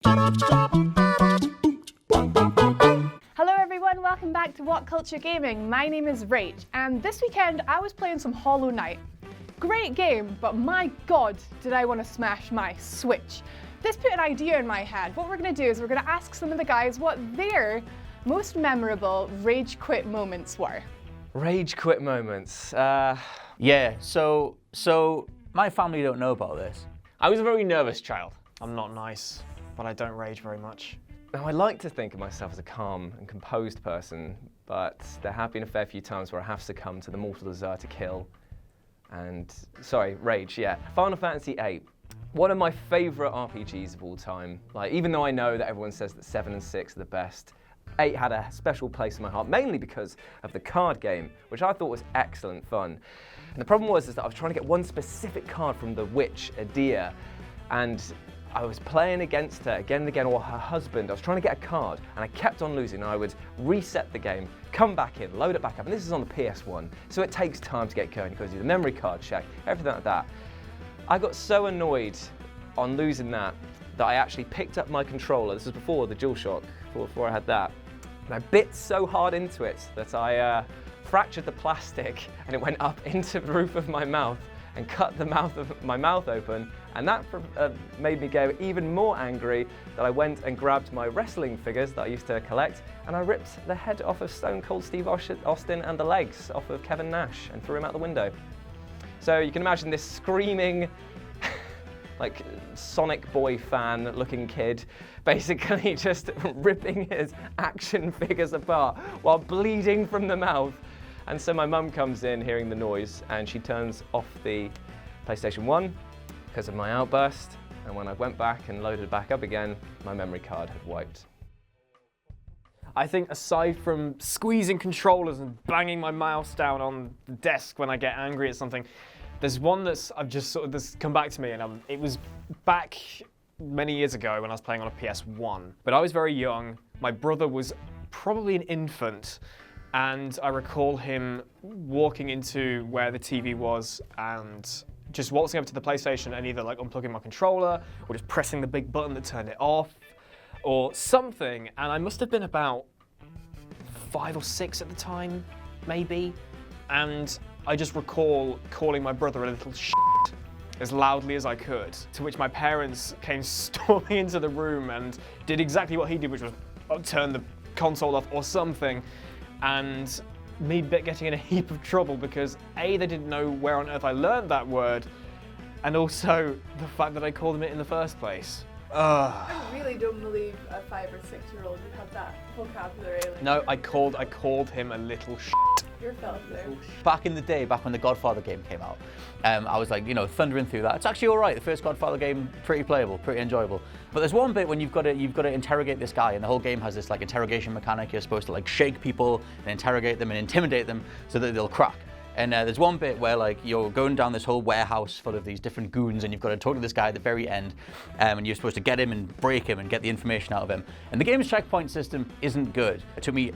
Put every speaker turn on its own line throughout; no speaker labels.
Hello everyone, welcome back to What Culture Gaming. My name is Rach, and this weekend I was playing some Hollow Knight. Great game, but my god, did I want to smash my Switch. This put an idea in my head. What we're going to do is we're going to ask some of the guys what their most memorable rage quit moments were.
Rage quit moments.
Yeah, so my family don't know about this.
I was a very nervous child.
I'm not nice, but I don't rage very much.
Now, I like to think of myself as a calm and composed person, but there have been a fair few times where I have succumbed to the mortal desire to kill. Rage, yeah. Final Fantasy VIII. One of my favourite RPGs of all time. Like, even though I know that everyone says that 7 and 6 are the best, 8 had a special place in my heart, mainly because of the card game, which I thought was excellent fun. And the problem was that I was trying to get one specific card from the witch, Adia, and I was playing against her again and again, or her husband. I was trying to get a card, and I kept on losing. I would reset the game, come back in, load it back up, and this is on the PS1, so it takes time to get going. You've got to do the memory card check, everything like that. I got so annoyed on losing that I actually picked up my controller. This was before the DualShock, before I had that. And I bit so hard into it that I fractured the plastic, and it went up into the roof of my mouth and cut the mouth of my mouth open. And that made me go even more angry that I went and grabbed my wrestling figures that I used to collect, and I ripped the head off of Stone Cold Steve Austin and the legs off of Kevin Nash and threw him out the window. So you can imagine this screaming, like Sonic Boy fan looking kid, basically just ripping his action figures apart while bleeding from the mouth. And so my mum comes in hearing the noise, and she turns off the PlayStation 1 because of my outburst. And when I went back and loaded it back up again, my memory card had wiped.
I think aside from squeezing controllers and banging my mouse down on the desk when I get angry at something, there's one that's come back to me, and it was back many years ago when I was playing on a PS1. But I was very young. My brother was probably an infant, and I recall him walking into where the TV was and just waltzing up to the PlayStation and either like unplugging my controller or just pressing the big button that turned it off or something. And I must have been about 5 or 6 at the time, maybe. And I just recall calling my brother a little shit as loudly as I could, to which my parents came storming into the room and did exactly what he did, which was turn the console off or something. And me getting in a heap of trouble because A, they didn't know where on earth I learned that word, and also the fact that I called them it in the first place.
I really don't believe a 5 or 6-year-old would have that vocabulary.
No, I called him a little shit.
You're felt there.
Back in the day, back when the Godfather game came out, I was like, thundering through that. It's actually all right. The first Godfather game, pretty playable, pretty enjoyable. But there's one bit when you've got to interrogate this guy, and the whole game has this like interrogation mechanic. You're supposed to like shake people and interrogate them and intimidate them so that they'll crack. And there's one bit where like you're going down this whole warehouse full of these different goons, and you've got to talk to this guy at the very end, and you're supposed to get him and break him and get the information out of him. And the game's checkpoint system isn't good. It took me,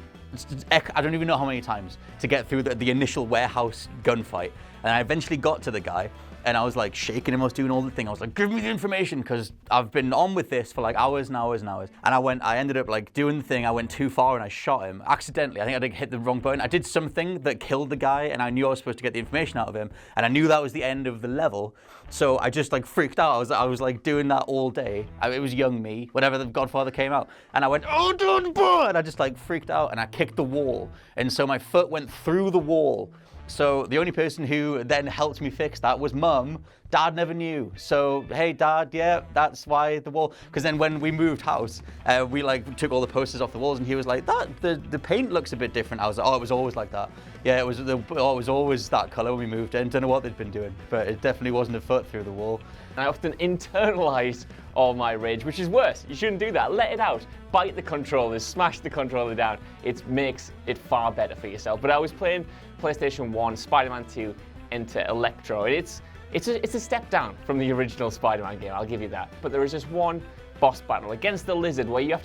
I don't even know how many times to get through the initial warehouse gunfight. And I eventually got to the guy, and I was like shaking him, I was doing all the thing. I was like, give me the information, because I've been on with this for like hours and hours and hours. And I ended up like doing the thing. I went too far and I shot him accidentally. I think I did hit the wrong button. I did something that killed the guy, and I knew I was supposed to get the information out of him. And I knew that was the end of the level. So I just like freaked out. I was like doing that all day. It was young me, whenever the Godfather came out. And I went, oh, don't, and I just like freaked out, and I kicked the wall. And so my foot went through the wall. So the only person who then helped me fix that was Mum. Dad never knew. So, hey Dad, yeah, that's why the wall. Because then when we moved house, we like took all the posters off the walls, and he was like, the paint looks a bit different. I was like, oh, it was always like that. Yeah, it was always that color when we moved in. Don't know what they'd been doing, but it definitely wasn't a foot through the wall.
I often internalize all my rage, which is worse. You shouldn't do that. Let it out. Bite the controllers, smash the controller down. It makes it far better for yourself. But I was playing PlayStation 1, SpiderMan 2, Enter Electro. It's a step down from the original Spider-Man game, I'll give you that. But there is this one boss battle against the lizard where you have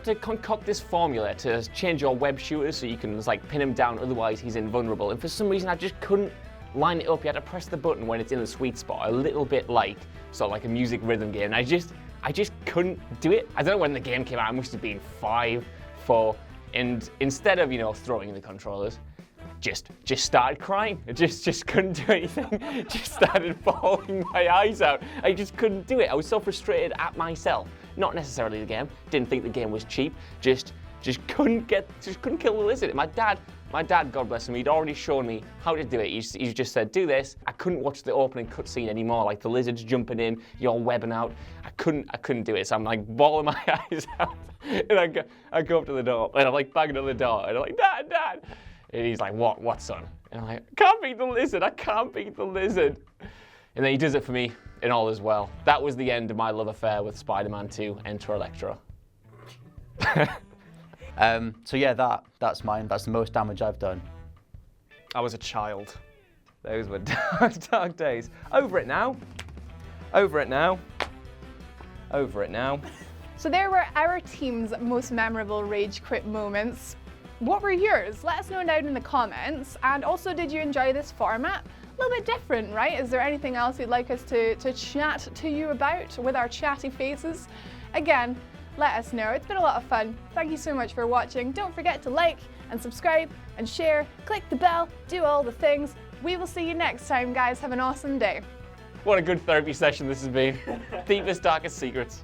to concoct this formula to change your web shooters so you can like pin him down, otherwise he's invulnerable. And for some reason I just couldn't line it up. You had to press the button when it's in the sweet spot, a little bit like sort of like a music rhythm game. And
I just couldn't do it. I don't know when the game came out, I must have been 5, 4, and instead of, throwing the controllers, just started crying. I just couldn't do anything. Just started bawling my eyes out. I just couldn't do it. I was so frustrated at myself. Not necessarily the game. Didn't think the game was cheap. Just couldn't kill the lizard. My dad, God bless him, he'd already shown me how to do it. He just said, do this. I couldn't watch the opening cutscene anymore, like the lizard's jumping in, you're webbing out. I couldn't do it. So I'm like bawling my eyes out. And I go up to the door, and I'm like banging on the door, and I'm like, Dad. And he's like, what, son? And I'm like, I can't beat the lizard. I can't beat the lizard. And then he does it for me and all as well. That was the end of my love affair with Spider-Man 2, Enter Electro.
So yeah, that's mine. That's the most damage I've done.
I was a child.
Those were dark days. Over it now. Over it now. Over it now.
So there were our team's most memorable rage quit moments. What were yours? Let us know down in the comments. And also, did you enjoy this format? A little bit different, right? Is there anything else you'd like us to chat to you about with our chatty faces? Again, let us know. It's been a lot of fun. Thank you so much for watching. Don't forget to like and subscribe and share. Click the bell, do all the things. We will see you next time, guys. Have an awesome day.
What a good therapy session this has been. Deepest, darkest secrets.